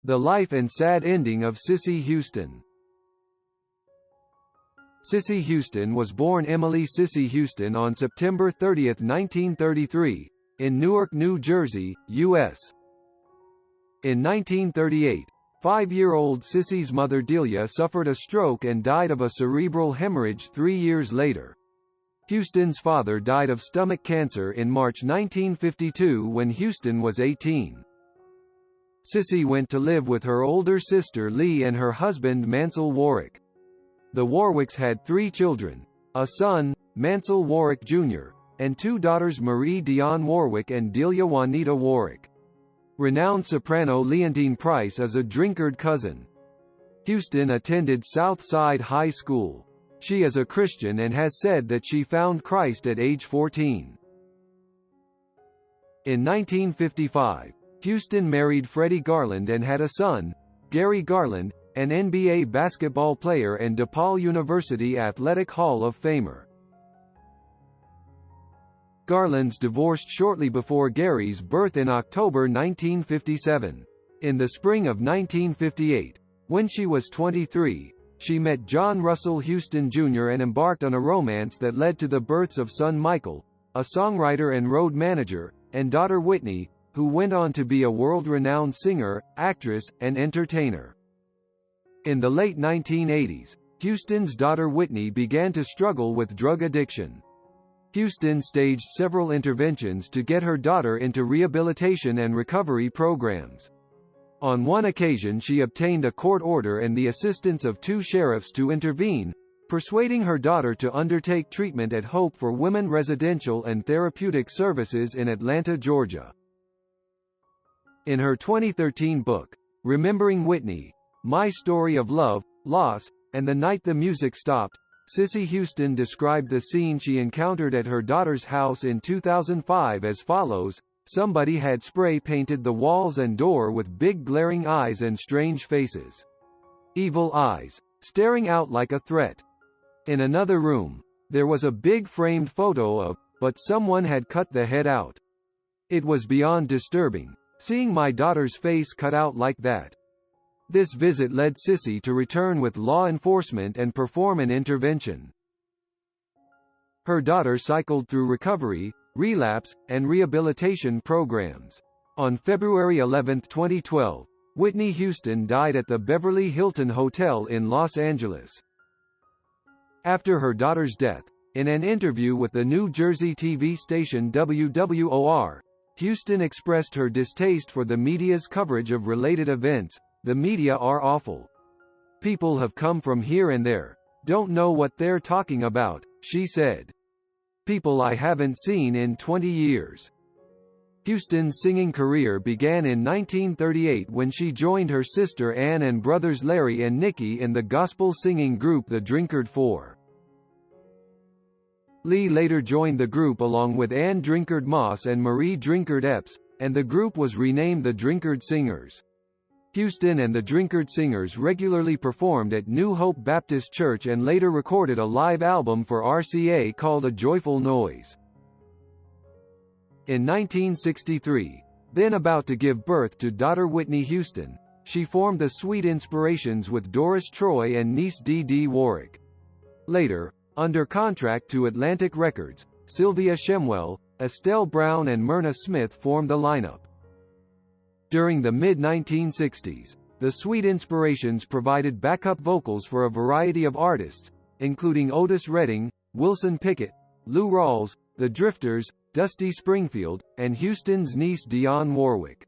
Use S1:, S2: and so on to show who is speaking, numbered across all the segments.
S1: The life and sad ending of Cissy Houston. Cissy Houston was born Emily Cissy Houston on September 30, 1933, in Newark, New Jersey, U.S. In 1938, 5-year-old Cissy's mother Delia suffered a stroke and died of a cerebral hemorrhage 3 years later. Houston's father died of stomach cancer in March 1952 when Houston was 18. Cissy went to live with her older sister Lee and her husband Mansell Warwick. The Warwicks had 3 children, a son, Mansell Warwick Jr., and 2 daughters Marie Dion Warwick and Delia Juanita Warwick. Renowned soprano Leontine Price is a Drinkard cousin. Houston attended Southside High School. She is a Christian and has said that she found Christ at age 14. In 1955, Houston married Freddie Garland and had a son, Gary Garland, an NBA basketball player and DePaul University Athletic Hall of Famer. Garland's divorced shortly before Gary's birth in October 1957. In the spring of 1958, when she was 23, she met John Russell Houston Jr. and embarked on a romance that led to the births of son Michael, a songwriter and road manager, and daughter Whitney, who went on to be a world-renowned singer, actress, and entertainer. In the late 1980s, Houston's daughter Whitney began to struggle with drug addiction. Houston staged several interventions to get her daughter into rehabilitation and recovery programs. On one occasion she obtained a court order and the assistance of 2 sheriffs to intervene, persuading her daughter to undertake treatment at Hope for Women Residential and Therapeutic Services in Atlanta, Georgia. In her 2013 book, Remembering Whitney, My Story of Love, Loss, and the Night the Music Stopped, Cissy Houston described the scene she encountered at her daughter's house in 2005 as follows: "Somebody had spray-painted the walls and door with big glaring eyes and strange faces. Evil eyes, staring out like a threat. In another room, there was a big framed photo of, but someone had cut the head out. It was beyond disturbing, seeing my daughter's face cut out like that." This visit led Cissy to return with law enforcement and perform an intervention. Her daughter cycled through recovery, relapse, and rehabilitation programs. On February 11, 2012, Whitney Houston died at the Beverly Hilton Hotel in Los Angeles. After her daughter's death, in an interview with the New Jersey TV station WWOR, Houston expressed her distaste for the media's coverage of related events. "The media are awful. People have come from here and there. Don't know what they're talking about," she said. "People I haven't seen in 20 years." Houston's singing career began in 1938 when she joined her sister Ann and brothers Larry and Nicky in the gospel singing group the Drinkard Four. Lee later joined the group along with Ann Drinkard Moss and Marie Drinkard Epps, and the group was renamed the Drinkard Singers. Houston and the Drinkard Singers regularly performed at New Hope Baptist Church and later recorded a live album for RCA called A Joyful Noise. In 1963, then about to give birth to daughter Whitney Houston, she formed the Sweet Inspirations with Doris Troy and niece Dee Dee Warwick. Later, under contract to Atlantic Records, Sylvia Shemwell, Estelle Brown and Myrna Smith formed the lineup. During the mid-1960s, the Sweet Inspirations provided backup vocals for a variety of artists, including Otis Redding, Wilson Pickett, Lou Rawls, The Drifters, Dusty Springfield, and Houston's niece Dionne Warwick.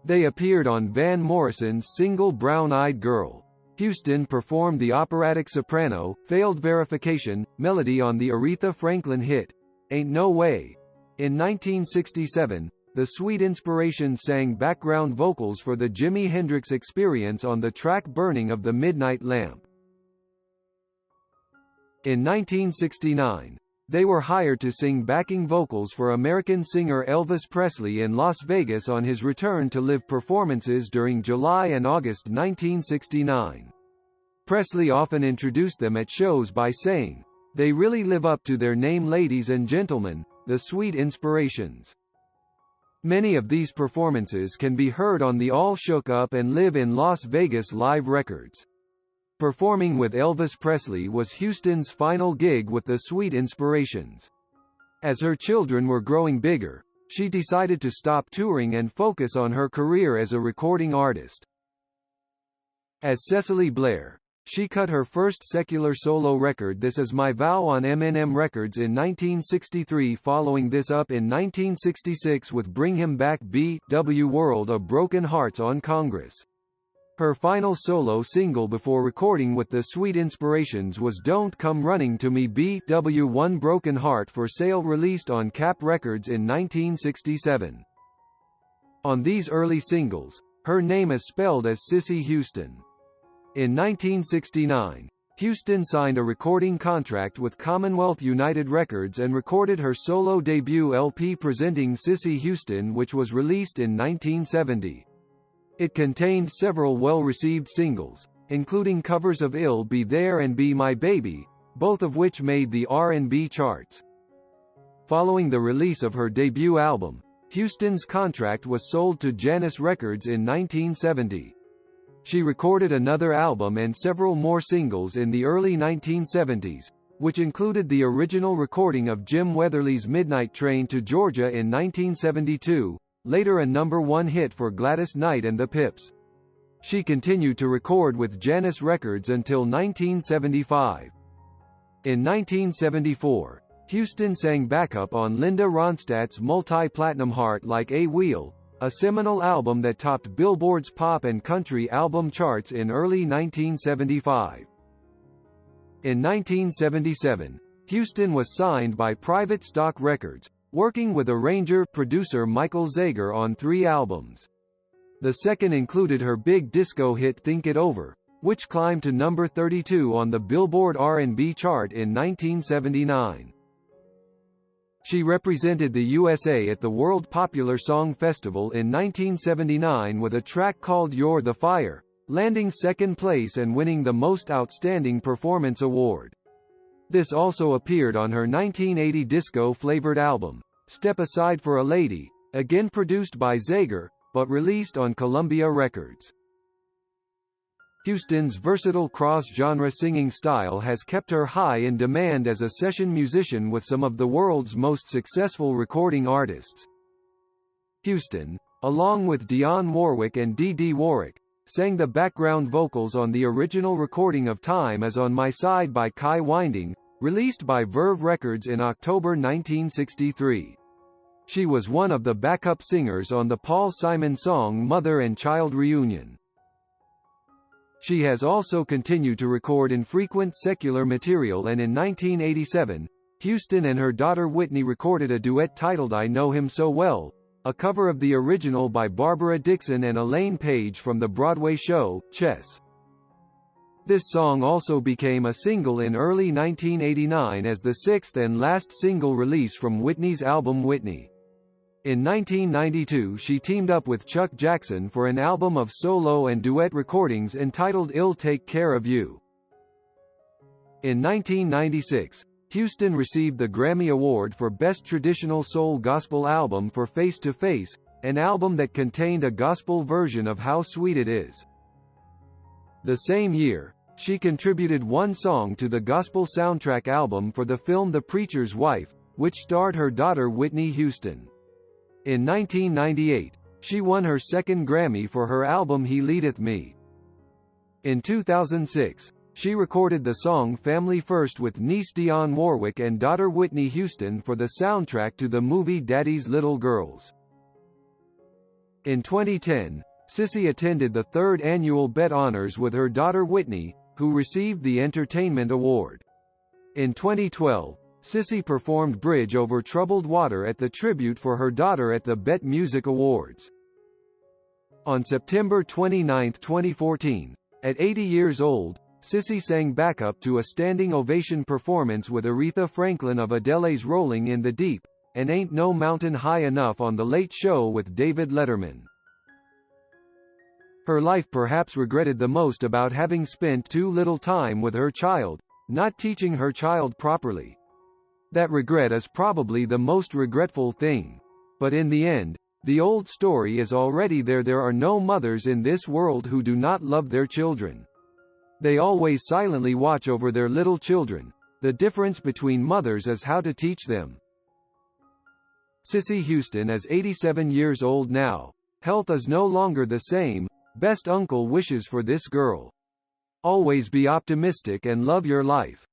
S1: They appeared on Van Morrison's single Brown-Eyed Girl. Houston performed the operatic soprano, failed verification, melody on the Aretha Franklin hit, Ain't No Way. In 1967, the Sweet Inspirations sang background vocals for the Jimi Hendrix Experience on the track Burning of the Midnight Lamp. In 1969, they were hired to sing backing vocals for American singer Elvis Presley in Las Vegas on his return to live performances during July and August 1969. Presley often introduced them at shows by saying, "They really live up to their name, ladies and gentlemen, the Sweet Inspirations." Many of these performances can be heard on the All Shook Up and Live in Las Vegas live records. Performing with Elvis Presley was Houston's final gig with the Sweet Inspirations. As her children were growing bigger, she decided to stop touring and focus on her career as a recording artist. As Cecily Blair, she cut her first secular solo record This Is My Vow on M&M Records in 1963, following this up in 1966 with Bring Him Back B.W. World of Broken Hearts on Congress. Her final solo single before recording with the Sweet Inspirations was Don't Come Running to Me B.W. One Broken Heart for Sale, released on Cap Records in 1967. On these early singles, her name is spelled as Cissy Houston. In 1969, Houston signed a recording contract with Commonwealth United Records and recorded her solo debut LP Presenting Cissy Houston, which was released in 1970. It contained several well-received singles, including covers of I'll Be There and Be My Baby, both of which made the R&B charts. Following the release of her debut album, Houston's contract was sold to Janus Records in 1970. She recorded another album and several more singles in the early 1970s, which included the original recording of Jim Weatherly's Midnight Train to Georgia in 1972, later a #1 hit for Gladys Knight and the Pips. She continued to record with Janus Records until 1975. In 1974, Houston sang backup on Linda Ronstadt's multi-platinum Heart Like a Wheel, a seminal album that topped Billboard's pop and country album charts in early 1975. In 1977, Houston was signed by Private Stock Records, working with arranger-producer Michael Zager on 3 albums. The second included her big disco hit Think It Over, which climbed to number 32 on the Billboard R&B chart in 1979. She represented the USA at the World Popular Song Festival in 1979 with a track called You're the Fire, landing second place and winning the Most Outstanding Performance award. This also appeared on her 1980 disco-flavored album, Step Aside for a Lady, again produced by Zager, but released on Columbia Records. Houston's versatile cross-genre singing style has kept her high in demand as a session musician with some of the world's most successful recording artists. Houston, along with Dionne Warwick and Dee Dee Warwick, sang the background vocals on the original recording of Time Is on My Side by Kai Winding, released by Verve Records in October 1963. She was one of the backup singers on the Paul Simon song Mother and Child Reunion. She has also continued to record infrequent secular material, and in 1987, Houston and her daughter Whitney recorded a duet titled I Know Him So Well, a cover of the original by Barbara Dixon and Elaine Paige from the Broadway show, Chess. This song also became a single in early 1989 as the 6th and last single release from Whitney's album Whitney. In 1992 she teamed up with Chuck Jackson for an album of solo and duet recordings entitled I'll Take Care of You. In 1996, Houston received the Grammy Award for Best Traditional Soul Gospel Album for Face to Face, an album that contained a gospel version of How Sweet It Is. The same year, she contributed one song to the gospel soundtrack album for the film The Preacher's Wife, which starred her daughter Whitney Houston. In 1998, she won her second Grammy for her album He Leadeth Me. In 2006, she recorded the song Family First with niece Dionne Warwick and daughter Whitney Houston for the soundtrack to the movie Daddy's Little Girls. In 2010, Cissy attended the 3rd annual BET Honors with her daughter Whitney, who received the Entertainment Award. In 2012, Cissy performed Bridge Over Troubled Water at the tribute for her daughter at the BET Music Awards. On September 29, 2014, at 80 years old, Cissy sang backup to a standing ovation performance with Aretha Franklin of Adele's Rolling in the Deep, and Ain't No Mountain High Enough on The Late Show with David Letterman. Her life perhaps regretted the most about having spent too little time with her child, not teaching her child properly. That regret is probably the most regretful thing. But in the end, The old story is already there. There are no mothers in this world who do not love their children. They always silently watch over their little children. The difference between mothers is how to teach them. Cissy Houston is 87 years old now. Health is no longer the same. Best uncle wishes for this girl. Always be optimistic and love your life.